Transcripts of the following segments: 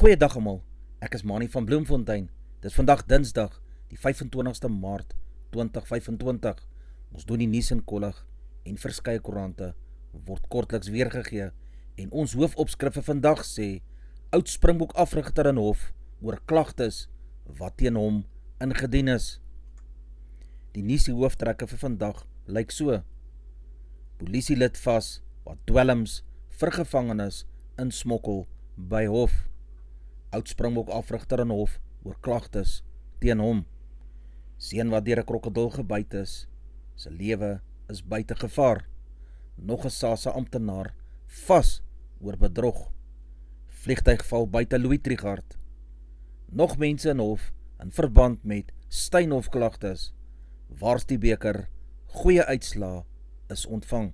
Goeiedag almal, ek is Mani van Bloemfontein. Dit is vandag Dinsdag, die 25ste Maart 2025. Ons doen die nuus in kollig en verskeie koerante word kortliks weergegee en ons hoofopskrif vir vandag sê: Oud Springbok afrigter in hof oor klagtes wat teen hom ingedien is. Die nuusie hooftrekke vir vandag lyk so: Polisielid vas wat dwelms vir gevangenes insmokkel by hof. Oud Springbok afrigter in hof oor klagtes teen hom. Seun wat deur 'n krokodil gebyt is, sy lewe is buite gevaar. Nog 'n SASSA amptenaar vas oor bedrog. Vliegtuig val buite Louis Trichardt. Nog mense in hof in verband met Steinhof klagtes. Waars die beker, goeie uitslaa is ontvang.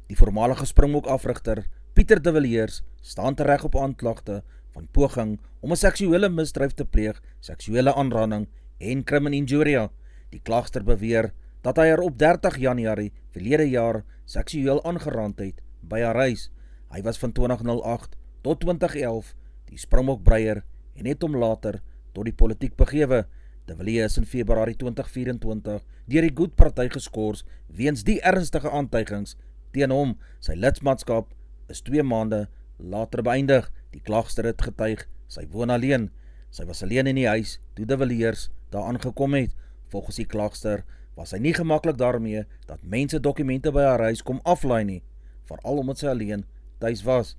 Die voormalige Springbok afrigter Pieter de Villiers staan tereg op aanklagte van poging om 'n seksuele misdryf te pleeg, seksuele aanranding en crimen injuria. Die klagster beweer dat hy haar op 30 Januarie verlede jaar seksueel aangerand het by haar huis. Hy was van 2008 tot 2011 die Springbok breier en het hom later tot die politiek begewe. De Villiers is in Februarie 2024 deur die Good Party geskort weens die ernstige aantuigings teen hom. Sy lidmaatskap is 2 maande later beëindig. Die klagster het getuig, sy woon alleen. Sy was alleen in die huis toe De Villiers daar aangekom het. Volgens die klagster was sy nie gemaklik daarmee dat mense dokumente by haar huis kom aflaai nie, veral omdat sy alleen tuis was.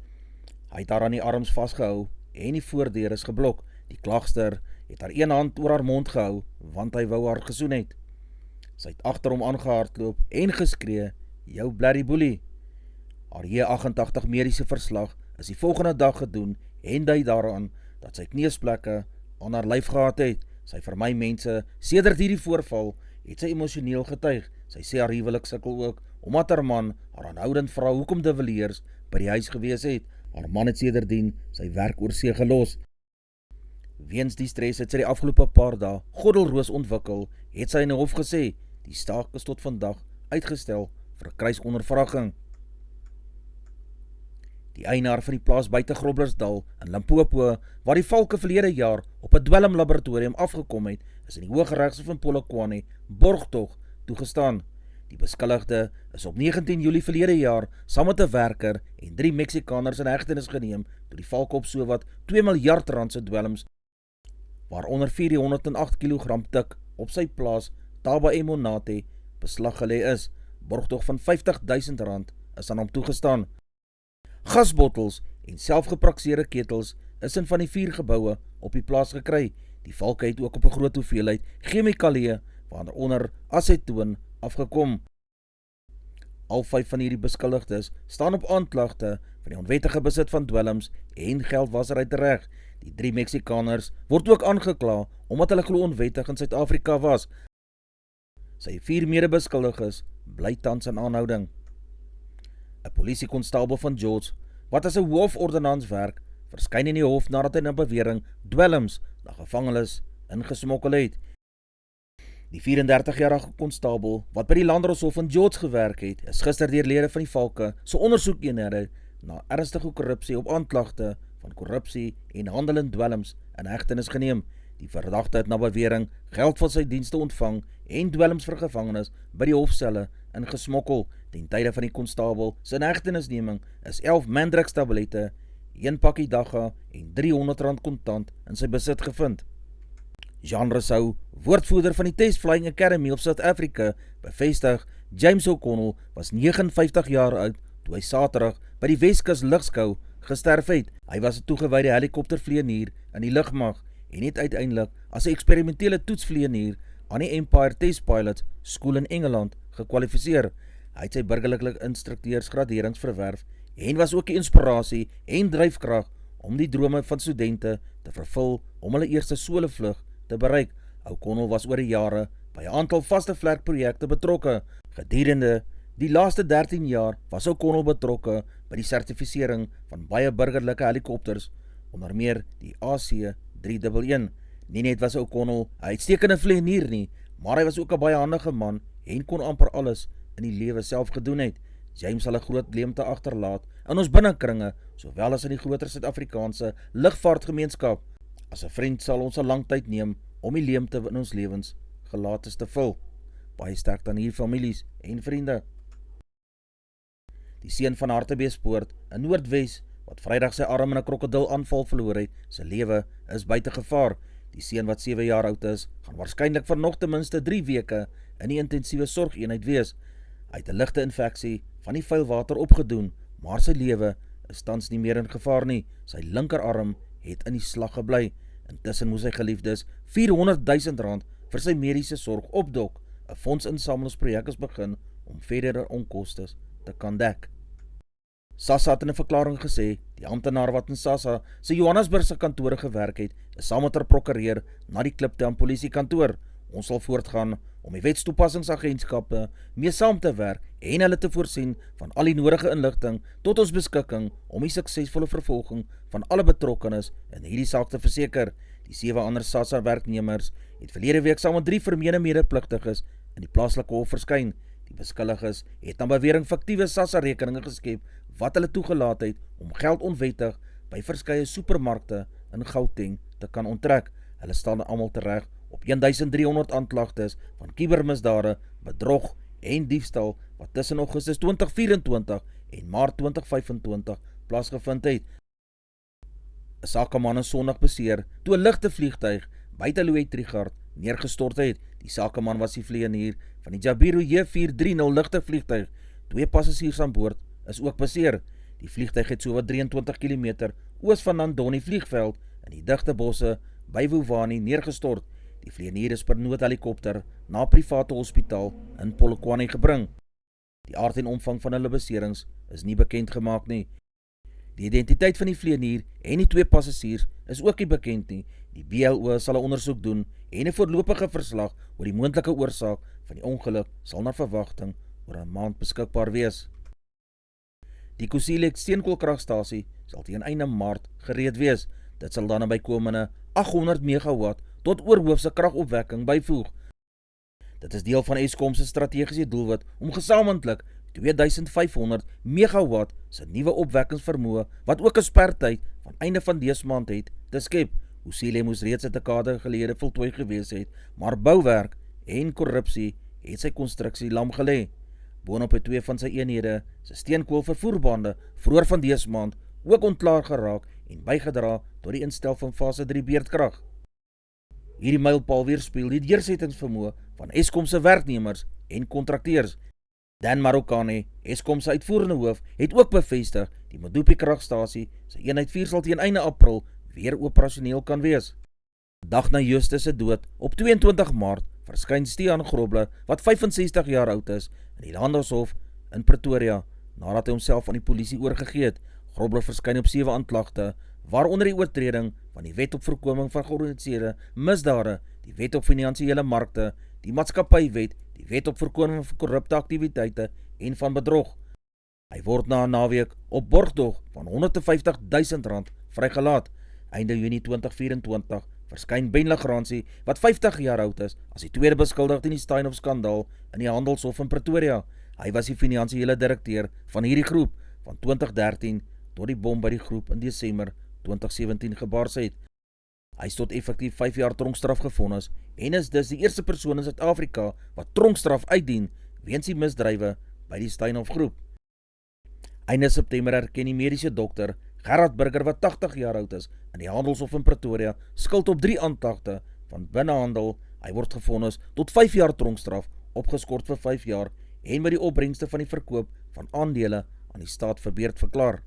Hy het haar aan die arms vasgehou en die voordeur is geblok. Die klagster het haar een hand oor haar mond gehou, want hy wou haar gesoen het. Sy het agter hom aangehardloop en geskree: "Jou blerrie boelie." Haar J88 mediese verslag is die volgende dag gedoen en dui daaraan dat sy kneusplekke aan haar lyf gehad het. Sy vermy mense, sedert hierdie voorval het sy emosioneel getuig. Sy sê haar huwelik sukkel ook, omdat haar man haar aanhoudend vra hoekom De Villiers by die huis gewees het. Haar man het sedertdien sy werk oorsee gelos. Weens die stres het sy die afgelope paar dae goddelroos ontwikkel, het sy in die hof gesê. Die staak is tot vandag uitgestel vir 'n kruisondervraging. Die eienaar van die plaas buite Groblersdal in Limpopo, waar die valke verlede jaar op 'n dwelmlaboratorium afgekom het, is in die Hooggeregshof in Polokwane borgtog toegestaan. Die beskuldigde is op 19 Julie verlede jaar saam met 'n werker en 3 Meksikaners in hegtenis geneem toe die valke op sowat 2 miljard rand se dwelms, waaronder 408 kg tik, op sy plaas Taba Emonate beslag gelê is. Borgtog van R50.000 is aan hom toegestaan. Gasbottels en selfgeprakseerde ketels is in van die 4 geboue op die plaas gekry. Die valke het ook op 'n groot hoeveelheid chemikalieë, waaronder asetoon, afgekom. Al 5 van hierdie beskuldigdes staan op aanklagte van die onwettige besit van dwelms en geldwasery tereg. Die 3 Meksikaners word ook aangekla omdat hulle glo onwettig in Suid-Afrika was. Sy 4 medebeskuldiges bly tans in aanhouding. 'n Polisiekonstabel van George, wat as 'n hoofordonnans werk, verskyn in die hof nadat hy na bewering dwelms na gevangenes ingesmokkel het. Die 34-jarige konstabel, wat by die Landdroshof in George gewerk het, is gister deur lede van die valke se ondersoekeenhede na ernstige korrupsie op aanklagte van korrupsie en handel in dwelms in hegtenis geneem. Die verdagte het na bewering geld van sy dienste ontvang en dwelms vir gevangenes by die hofselle ingesmokkel. Ten tye van die konstabel se hegtenisneming is 11 Mandrix tablette, 1 pakkie dagga en R300 kontant in sy besit gevind. Jean Rousseau, woordvoerder van die Test Flying Academy op Suid-Afrika, bevestig James O'Connell was 59 jaar oud toe hy Saterdag by die Weskus Lugskou gesterf het. Hy was 'n toegewyde helikoptervlieënier in die lugmag en het uiteindelik as 'n eksperimentele toetsvlieënier aan die Empire Test Pilots School in Engeland gekwalifiseer. Hy het sy burgerlike instrukteursgraderings verwerf en was ook die inspirasie en dryfkrag om die drome van studente te vervul om hulle eerste solevlug te bereik. O'Connell was oor die jare by 'n aantal vaste vlerkprojekte betrokke. Gedurende die laaste 13 jaar was O'Connell betrokke by die sertifisering van baie burgerlike helikopters, onder meer die AC-311. Nie net was O'Connell 'n uitstekende vlieënier nie, maar hy was ook 'n baie handige man en kon amper alles in die lewe self gedoen het. James sal 'n groot leemte agterlaat in ons binnekringe, sowel as in die groter Suid-Afrikaanse lugvaartgemeenskap. As 'n vriend sal ons 'n lang tyd neem om die leemte in ons lewens gelates te vul. Baie sterk aan hierdie families en vriende. Die seun van Hartbeespoort in Noordwes, wat Vrydag sy arm in 'n krokodil-aanval verloor het, sy lewe is buite gevaar. Die seun wat 7 jaar oud is, gaan waarskynlik vir nog ten minste 3 weke in die intensiewe sorgeenheid wees. Hy het 'n ligte infeksie van die vuil water opgedoen, maar sy lewe is tans nie meer in gevaar nie. Sy linkerarm het in die slag gebly. Intussen moes sy geliefdes R400 000 vir sy mediese sorg opdok. 'n Fondsinsamelingsprojek is begin om verdere onkostes te kan dek. SASSA het in 'n verklaring gesê, die amptenaar wat in SASSA sy Johannesburgse kantore gewerk het, is saam met 'n prokureur na die Kliptown polisiekantoor. Ons sal voortgaan om die wetstoepassingsagentskappe mee saam te werk en hulle te voorsien van al die nodige inligting tot ons beskikking om die suksesvolle vervolging van alle betrokkenes in hierdie saak te verseker. Die 7 ander SASSA werknemers het verlede week saam met 3 vermeende medepligtiges in die plaaslike hof verskyn. Die beskuldiges het aan bewering fiktiewe SASSA rekeninge geskep wat hulle toegelaat het om geld onwettig by verskeie supermarkte in Gauteng te kan onttrek. Hulle staan almal tereg op 1300 aanklagtes van kubermisdade, bedrog en diefstal wat tussen Augustus 2024 en Maart 2025 plaasgevind het. 'n Sakeman is Sondag beseer toe 'n ligte vliegtuig buite Louis Trichardt neergestort het. Die sakeman was die vlieënier van die Jabiru J430 ligte vliegtuig. 2 passasiers aan boord is ook beseer. Die vliegtuig het sowat 23 km oos van Nandoni vliegveld in die digte bosse by Wowani neergestort. Die vlieënier is per noodhelikopter na 'n private hospitaal in Polokwane gebring. Die aard en omvang van hulle beserings is nie bekend gemaak nie. Die identiteit van die vlieënier en die 2 passasiers is ook nie bekend nie. Die BLO sal 'n ondersoek doen en 'n voorlopige verslag oor die moontlike oorsaak van die ongeluk sal na verwagting oor 'n maand beskikbaar wees. Die Kusile steenkoolkragstasie sal teen einde Maart gereed wees. Dit sal dan 'n bykomende 800 megawatt tot oorhoofse kragopwekking byvoeg. Dit is deel van Eskom se strategiese doelwit om gesamentlik 2500 megawatt se nuwe opwekkingsvermoë wat ook 'n spertyd van einde van dese maand het te skep. Kusile moes reeds 'n dekade gelede voltooi gewees het, maar bouwerk en korrupsie het sy konstruksie lam gelê. Boonop het 2 van sy eenhede se steenkoolvervoerbande vroeër van dese maand ook ontklaar geraak en bygedra tot die instel van fase 3 beurtkrag. Hierdie mylpaal weerspieël die deursettingsvermoë van Eskom se werknemers en kontrakteurs. Dan Marokane, Eskom se uitvoerende hoof, het ook bevestig die Medupi kragstasie se eenheid 4 sal teen einde April weer operasioneel kan wees. Dag na Justus se dood op 22 Maart verskyn Stiaan Grobler, wat 65 jaar oud is, in die Landhouhof in Pretoria, nadat hy homself aan die polisie oorgegee het. Grobler verskyn op 7 aanklagte, waaronder die oortreding van die wet op voorkoming van georganiseerde misdade, die wet op finansiële markte, die maatskappywet, die wet op voorkoming van korrupte aktiwiteite en van bedrog. Hy word na 'n naweek op borgtog van R150 000 vrygelaat. Einde Junie 2024 verskyn Ben Legrandsie, wat 50 jaar oud is, as die tweede beskuldigde in die Steinhoff-skandaal in die Handelshof in Pretoria. Hy was die finansiële direkteur van hierdie groep van 2013 tot die bom by die groep in Desember 2017 gebars het. Hy is tot effektief 5 jaar tronkstraf gevonnis en is dus die eerste persoon in Suid-Afrika wat tronkstraf uitdien weens die misdrywe by die Steinhoff groep. Einde September erken die mediese dokter Gerard Burger, wat 80 jaar oud is, in die Handelshof in Pretoria skuld op 3 aanklagte van binnehandel. Hy word gevonnis tot 5 jaar tronkstraf, opgeskort vir 5 jaar en met die opbrengste van die verkoop van aandele aan die staat verbeurd verklaar.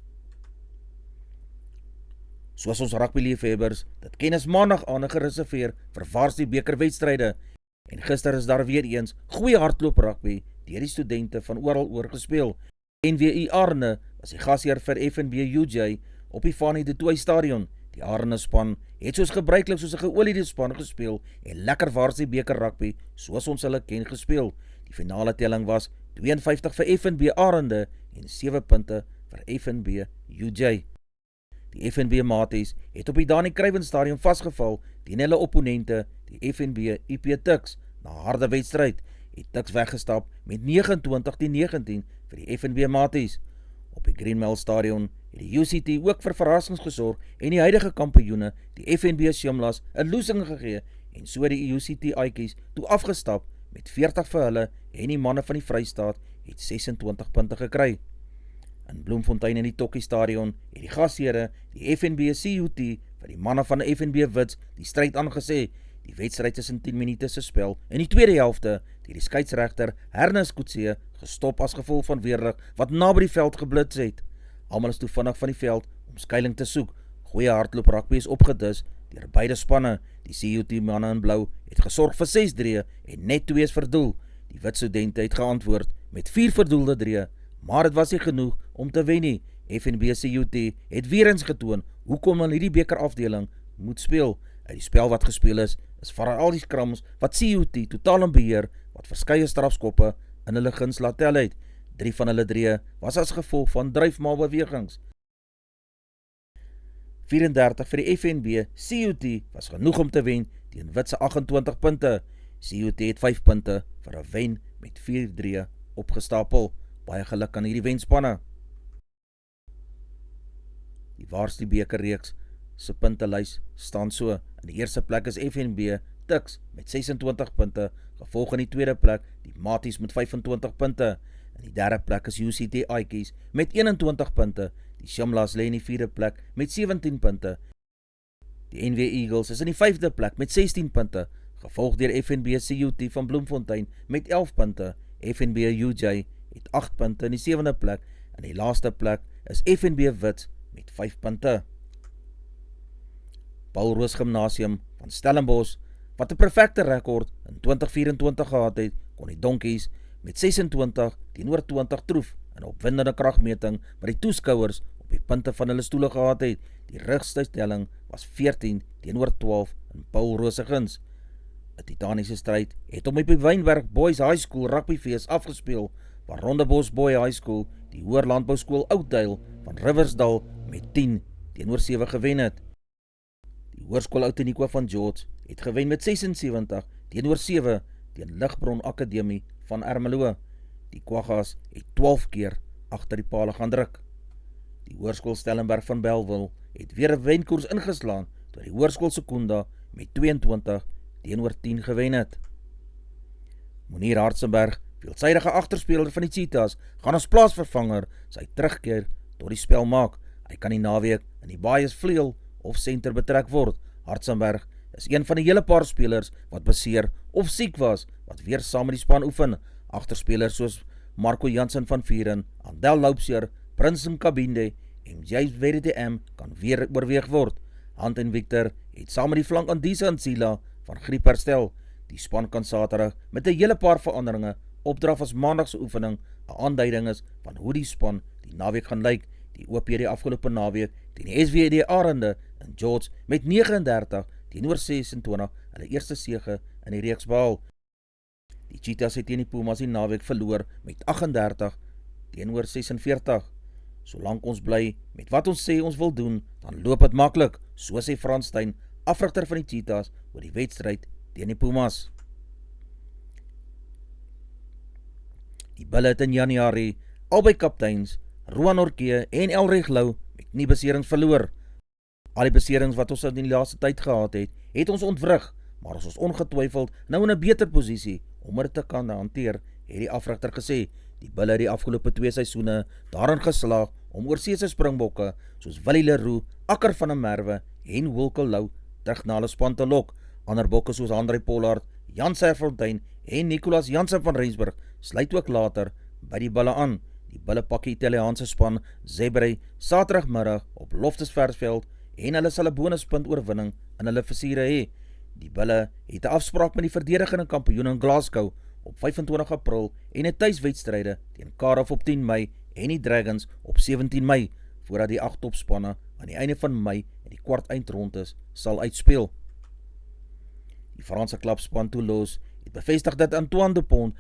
Soos ons rugbyliefhebbers, dit ken is maandag aand gereserveer vir Varsity bekerwedstryde. En gister is daar weer eens goeie hardloop rugby deur die studente van oral oor gespeel. NWI Arne was die gasheer vir FNB UJ op die Fanie de Tooi stadion. Die Arne span het soos gebruiklik soos 'n geoliede span gespeel en lekker Varsity beker rugby soos ons hulle ken gespeel. Die finale telling was 52 vir FNB Arende en 7 punte vir FNB UJ. Die FNB Maties het op die Dani Kruywen stadion vasgeval teen hulle opponente, die FNB IP Tuks, na harde wedstryd. het Tuks weggestap met 29-19 vir die FNB Maties. Op die Green Mile Stadion het die UCT ook vir verrassings gesorg en die huidige kampioene, die FNB Shimlas, 'n loosing gegee en so die UCT Aikies toe afgestap met 40 vir hulle en die manne van die Vrystaat het 26 punte gekry. In Bloemfontein in die Tokkie Stadion het die gasheere, die FNB CUT, vir die manne van die FNB Wits die stryd aangesê. Die wedstryd is in 10 minute se spel in die tweede helfte deur die skeieregter Hernes Kutse gestop as gevolg van weerlig wat naby die veld geblits het. Almal is toe vinnig van die veld om skuiling te soek. Goeie hardloop rugby is opgedis deur beide spanne. Die CUT manne in blou het gesorg vir 6 drieë en net 2 is verdoel. Die wit studente het geantwoord met 4 verdoelde drieë, maar dit was nie genoeg om te wen nie. FNB CUT het weer eens getoon hoekom hulle hierdie bekerafdeling moet speel. Uit die spel wat gespeel is veral die skrams wat CUT totaal in beheer, wat verskeie strafskoppe in hulle guns laat tel het. 3 van hulle drieë was as gevolg van dryfmaalbewegings. 34 vir die FNB CUT was genoeg om te wen teen Wit se 28 punte. CUT het 5 punte vir 'n wen met 4 drieë opgestapel. Baie geluk aan hierdie wenspanne. Die Waarsdie bekerreeks se puntelys staan so. In die eerste plek is FNB Tuks met 26 punte, gevolg in die tweede plek die Maties met 25 punte. In die derde plek is UCT Aikies met 21 punte. Die Shimlas lê in die vierde plek met 17 punte. Die NW Eagles is in die vyfde plek met 16 punte, gevolg deur FNB CUT van Bloemfontein met 11 punte. FNB UJ het 8 punte in die sewende plek. In die laaste plek is FNB Wits met 5 punte. Paul Roos Gymnasium van Stellenbosch, wat 'n perfekte rekord in 2024 gehad het, kon die Donkies met 26-20 troef in 'n opwindende kragmeting wat die toeskouers op die punte van hulle stoele gehad het. Die rugstystelling was 14-12 in Paul Roos se guns. 'n Titaniese stryd het op die Wynberg Boys High School rugbyfees afgespeel, waar Rondebosch Boy High School die Hoër Landbouskool Oudtshoorn van Riversdal met 10-7 gewen het. Die Hoërskool Outeniqua van George het gewen met 76-7 teen Ligbron Akademie van Ermelo. Die Kwaggas het 12 keer agter die pale gaan druk. Die Hoërskool Stellenberg van Bellville het weer 'n wenkoers ingeslaan toe die Hoërskool Sekunda met 22-10 gewen het. Monier Hartzenberg, veelsidige agterspeler van die Cheetahs, gaan as plaasvervanger sy terugkeer tot die spel maak. Hy kan die naweek in die Baaiers vleuel of senter betrek word. Hartzenberg is een van die hele paar spelers wat beseer of siek was, wat weer saam met die span oefen. Agterspelers soos Marco Jansen van Vieren, Andel Loupseer, Prinsen Kabinde en James WDM kan weer oorweeg word. Hand en Victor het saam met die flank Andisa en Sila van Griep herstel. Die span kan Saterdag met 'n hele paar veranderinge opdraf as maandagse oefening 'n aanduiding is van hoe die span die naweek gaan lyk. Die OP die afgelope naweek teen die SWD Arende in George met 39-26 hulle eerste sege in die reeks behaal. Die Cheetahs het teen die Pumas die naweek verloor met 38-46. Solank ons bly met wat ons sê ons wil doen, dan loop het maklik, so sê Frans Steyn, afrigter van die Cheetahs, oor die wedstryd teen die Pumas. Die Bulle het in Januarie albei kapteins, Roan Orkee en Elreg Lou, met nie beserings verloor. Al die beserings wat ons in die laaste tyd gehad het ons ontwrig, maar ons is ongetwyfeld nou in 'n beter posisie om dit te kan hanteer, het die afrigter gesê. Die Bulle het die afgelope 2 seisoene daarin geslaag om oorseese springbokke soos Willie Leroux, Akker van der Merwe en Wilke Lou terug na hulle span te lok. Ander bokke soos André Pollard, Jan Serfontein en Nicolas Jansen van Rensburg sluit ook later by die Bulle aan. Die Bulle pak die Italiaanse span Zebre Saterdagmiddag op Loftusversveld en hulle sal 'n bonuspunt oorwinning in hulle versiere hê. Die Bulle het 'n afspraak met die verdedigende kampioen in Glasgow op 25 April en 'n tuiswedstryde teen Cardiff op 10 Mei en die Dragons op 17 Mei, voordat die 8 topspanne aan die einde van Mei in die kwart eindrondes sal uitspeel. Die Franse klubspan Toulouse het bevestig dat Antoine Dupont,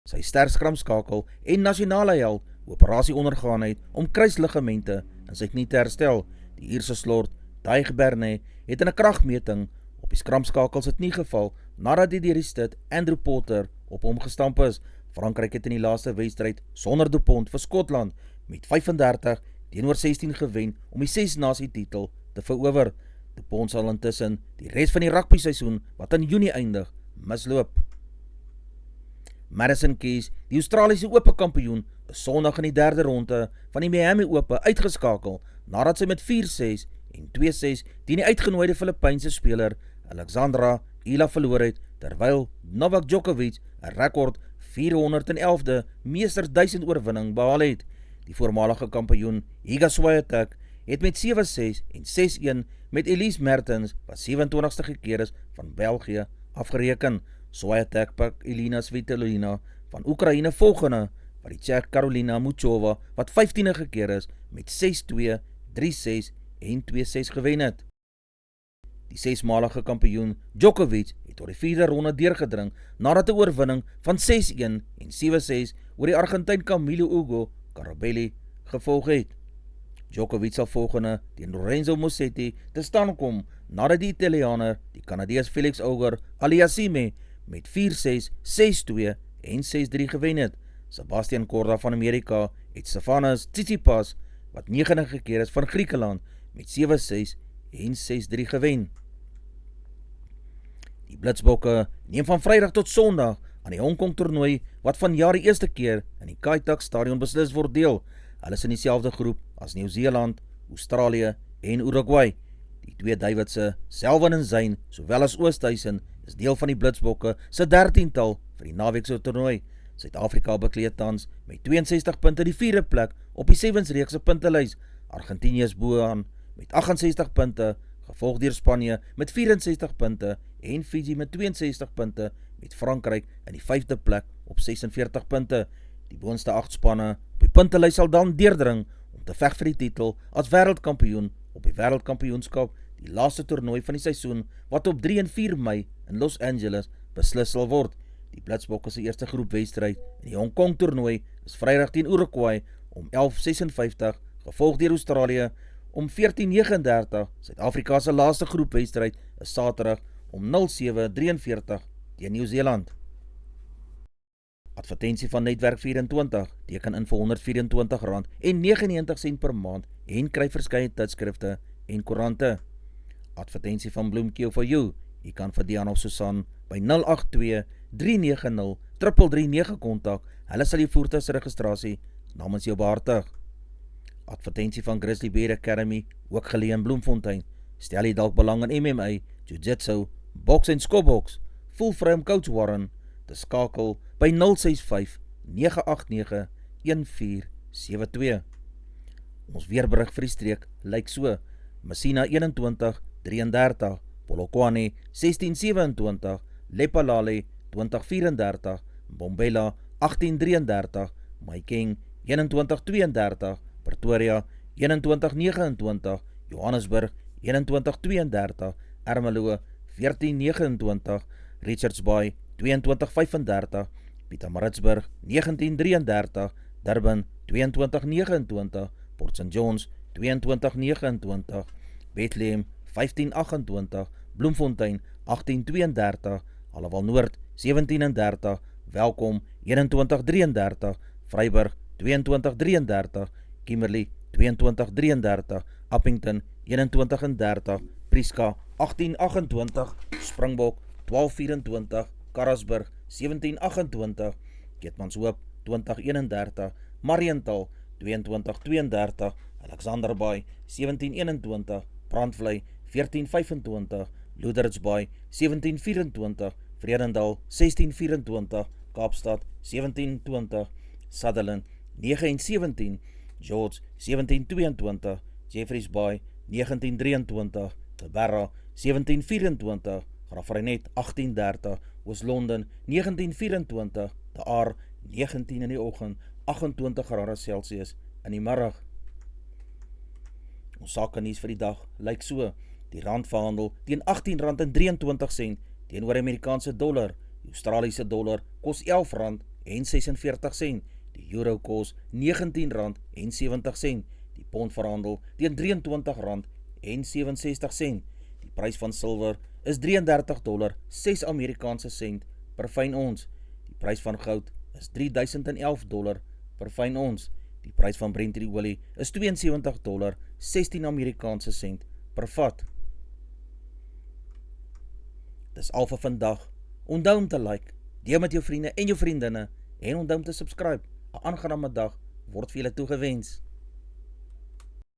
sy sterkskramskakel en nasionale held, operasie ondergaan het om kruisligamente in sy knie te herstel. Die Ierse slort, Daig Berne, het in 'n kragmeting op die skramskakel se knie geval nadat die deur die stit Andrew Potter op hom gestamp is. Frankryk het in die laaste wedstryd sonder Dupont vir Skotland met 35-16 gewen om die 6-nasie titel te verower. Dupont sal intussen die res van die rugby seisoen wat in Junie eindig misloop. Madison Keys, die Australiese Ope kampioen, is Sondag in die derde ronde van die Miami Ope uitgeskakel nadat sy met 4-6 en 2-6 teen die uitgenooide Filipynse speler Alexandra Ila verloor het, terwyl Novak Djokovic 'n rekord 411de meesters 1000 oorwinning behaal het. Die voormalige kampioen Iga Swiatek het met 7-6 en 6-1 met Elise Mertens, wat 27ste gekeer is, van België afgereken. Swiatek pak Elina Svitolina van Oekraïne volgende, wat die Tsjech Karolina Muchova, wat 15e gekeer is, met 6-2, 3-6 en 2-6 gewen het. Die 6-malige kampioen Djokovic het tot die 4de ronde deurgedring nadat 'n oorwinning van 6-1 en 7-6 oor die Argentyn Camilo Hugo Carabelli gevolg het. Djokovic sal volgende teen Lorenzo Musetti te staan kom nadat die Italianer die Canadees Felix Auger-Aliassime met 4-6, 6-2 en 6-3 gewen het. Sebastian Korda van Amerika het Stefanos Tsitsipas, wat 9de gekeer is, van Griekeland met 7-6 en 6-3 gewen. Die Blitsbokke neem van Vrydag tot Sondag aan die Hong Kong toernooi wat vanjaar die eerste keer in die Kai Tak Stadion beslis word deel. Hulle is in dieselfde groep as Nieu-Seeland, Australië en Uruguay. Die twee Davidse, Selwyn en Zayn, sowel as Oosthuizen, is deel van die Blitsbokke se 13-tal vir die naweekse toernooi. Suid-Afrika bekleed tans met 62 punte die 4de plek op die Sevens-reekse puntelys. Argentinië is boaan met 68 punte, gevolg deur Spanje met 64 punte en Fiji met 62 punte, met Frankryk in die 5de plek op 46 punte. Die boonste 8 spanne op die puntelys sal dan deurdring om te veg vir die titel as wêreldkampioen op die wêreldkampioenskap, die laaste toernooi van die seisoen wat op 3 en 4 Mei in Los Angeles beslis sal word. Die Blitsbokke se eerste groepwedstryd in die Hong Kong toernooi is Vrydag teen Uruguay om 11:56, gevolg deur Australië om 14:39. Suid-Afrika se laaste groepwedstryd is Saterdag om 07:43 teen Nieu-Seeland. Advertensie van Netwerk 24, teken in vir R124.99 per maand en kry verskeie tydskrifte en koerante. Advertensie van Bloemkeel for You, jy kan vir Diana of Susan by 082-390-3339 kontak, hulle sal die voertuigsregistrasie namens jou behartig. Advertensie van Grizzly Bear Academy, ook geleë in Bloemfontein, stel jy dalk belang in MMA, Jiu-Jitsu, boks en skopboks, voel vry om Coach Warren te skakel by 065-989-1472. Ons weerberig vir die streek lyk so: Messina 21-33, Polokwane 16-27, Lephalale 20-34, Mbombela 18-33, Mahikeng 21-32, Pretoria 21-29, Johannesburg 21-32, Ermelo 14-29, Richards Bay 22-35, Pietermaritzburg 19-33, Durban 22-29, Port St. Johns 22-29, Bethlehem 15-28, Bloemfontein 18-32, Allewal Noord 17-30, Welkom 21-33, Vryburg 22-33, Kimberley 22-33, Appington 21-30, Prieska 18-28, Springbok 12-24, Karasburg 17-28, Keetmanshoop 20-31, Mariental 22-32, Alexanderbaai 17-21, Brandvlei 14-25, Loederitsbaai 17-24, Vredendal 16-24, Kaapstad 17-20, Sutherland 9-17, George 17-22, Jeffreys Bay 19-23, Tabarra 17-24, Graafreinet 18-30, Oos-London 19-24, De Aar 19 in die oggend, 28 grade Celsius in die middag. Ons sakenuus vir die dag lyk so: die rand verhandel teen R18.23 teenoor Amerikaanse dollar, die Australiese dollar kos R11.46, die euro kos R19.70, die pond verhandel teen R23.67, die prys van silwer is $33.06 per fyn ons, die prys van goud is $3011 per fyn ons. Die prys van Brent olie is $72, 16 Amerikaanse sent per vat. Dis al vir vandag. Onthou om te like, deel met jou vriende en jou vriendinne en onthou om te subscribe. 'n Aangename dag word vir julle toegewens.